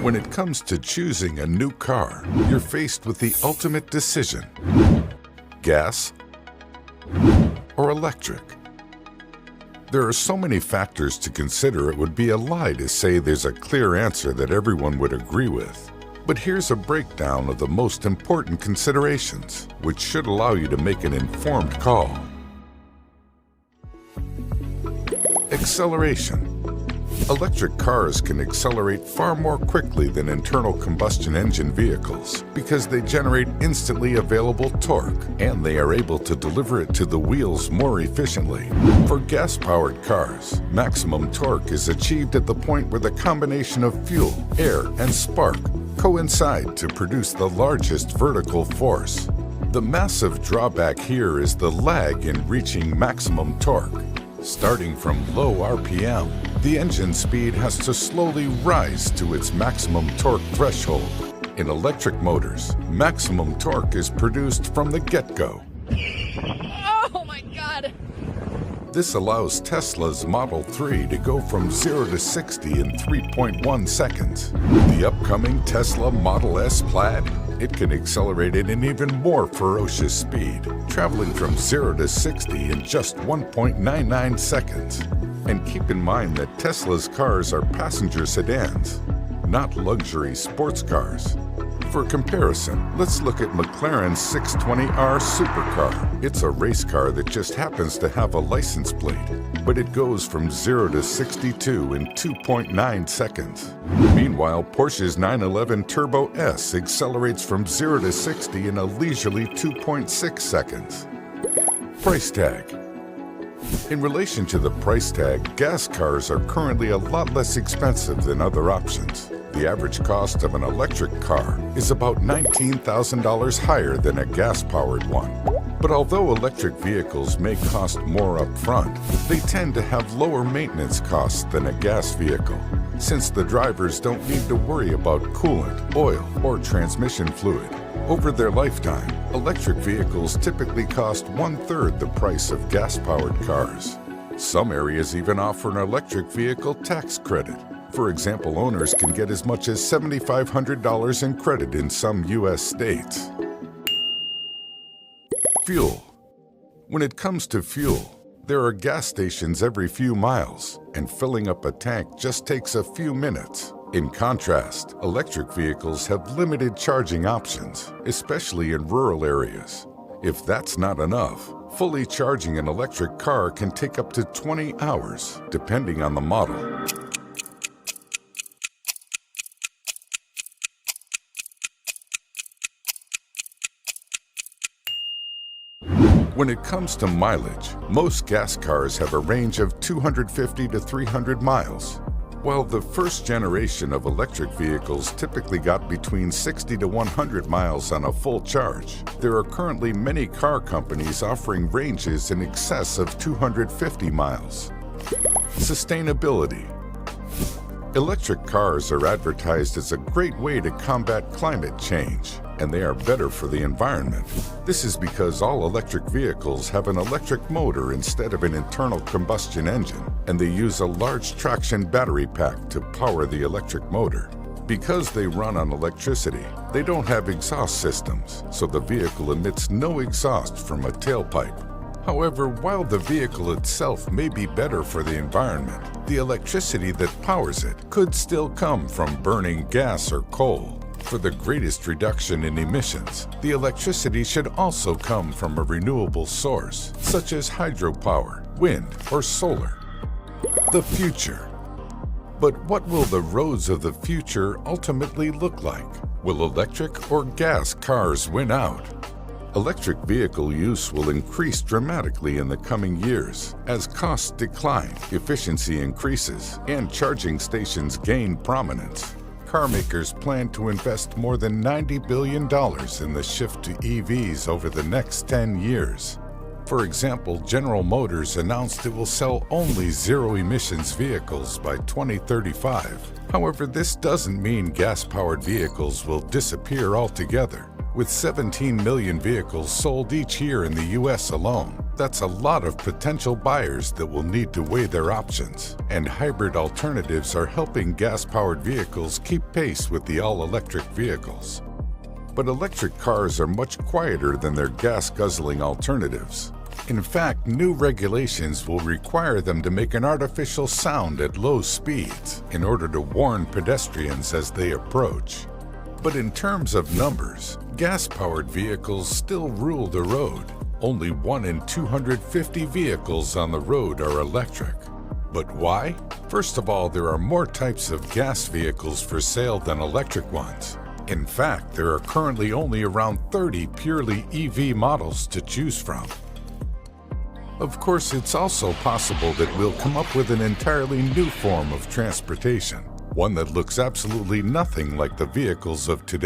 When it comes to choosing a new car, you're faced with the ultimate decision: gas or electric. There are so many factors to consider, it would be a lie to say there's a clear answer that everyone would agree with. But here's a breakdown of the most important considerations, which should allow you to make an informed call. Acceleration. Electric cars can accelerate far more quickly than internal combustion engine vehicles because they generate instantly available torque, and they are able to deliver it to the wheels more efficiently. For gas-powered cars, maximum torque is achieved at the point where the combination of fuel, air, and spark coincide to produce the largest vertical force. The massive drawback here is the lag in reaching maximum torque. Starting from low RPM, the engine speed has to slowly rise to its maximum torque threshold. In electric motors, maximum torque is produced from the get-go. Oh my God! This allows Tesla's Model 3 to go from 0 to 60 in 3.1 seconds. The upcoming Tesla Model S Plaid, it can accelerate at an even more ferocious speed, traveling from 0 to 60 in just 1.99 seconds. And keep in mind that Tesla's cars are passenger sedans, not luxury sports cars. For comparison, let's look at McLaren's 620R supercar. It's a race car that just happens to have a license plate, but it goes from 0 to 62 in 2.9 seconds. Meanwhile, Porsche's 911 Turbo S accelerates from 0 to 60 in a leisurely 2.6 seconds. Price tag. In relation to the price tag, gas cars are currently a lot less expensive than other options. The average cost of an electric car is about $19,000 higher than a gas-powered one. But although electric vehicles may cost more up front, they tend to have lower maintenance costs than a gas vehicle, since the drivers don't need to worry about coolant, oil, or transmission fluid. Over their lifetime, electric vehicles typically cost 1/3 the price of gas-powered cars. Some areas even offer an electric vehicle tax credit. For example, owners can get as much as $7,500 in credit in some U.S. states. Fuel. When it comes to fuel, there are gas stations every few miles, and filling up a tank just takes a few minutes. In contrast, electric vehicles have limited charging options, especially in rural areas. If that's not enough, fully charging an electric car can take up to 20 hours, depending on the model. When it comes to mileage, most gas cars have a range of 250 to 300 miles. While the first generation of electric vehicles typically got between 60 to 100 miles on a full charge, there are currently many car companies offering ranges in excess of 250 miles. Sustainability. Electric cars are advertised as a great way to combat climate change, and they are better for the environment. This is because all electric vehicles have an electric motor instead of an internal combustion engine, and they use a large traction battery pack to power the electric motor. Because they run on electricity, they don't have exhaust systems, so the vehicle emits no exhaust from a tailpipe. However, while the vehicle itself may be better for the environment, the electricity that powers it could still come from burning gas or coal. For the greatest reduction in emissions, the electricity should also come from a renewable source, such as hydropower, wind, or solar. The future. But what will the roads of the future ultimately look like? Will electric or gas cars win out? Electric vehicle use will increase dramatically in the coming years as costs decline, efficiency increases, and charging stations gain prominence. Car makers plan to invest more than $90 billion in the shift to EVs over the next 10 years. For example, General Motors announced it will sell only zero-emissions vehicles by 2035. However, this doesn't mean gas-powered vehicles will disappear altogether. With 17 million vehicles sold each year in the U.S. alone, That's a lot of potential buyers that will need to weigh their options, and hybrid alternatives are helping gas-powered vehicles keep pace with the all-electric vehicles. But electric cars are much quieter than their gas-guzzling alternatives. In fact, new regulations will require them to make an artificial sound at low speeds in order to warn pedestrians as they approach. But in terms of numbers, gas-powered vehicles still rule the road. Only 1 in 250 vehicles on the road are electric. But why? First of all, there are more types of gas vehicles for sale than electric ones. In fact, there are currently only around 30 purely EV models to choose from. Of course, it's also possible that we'll come up with an entirely new form of transportation, one that looks absolutely nothing like the vehicles of today.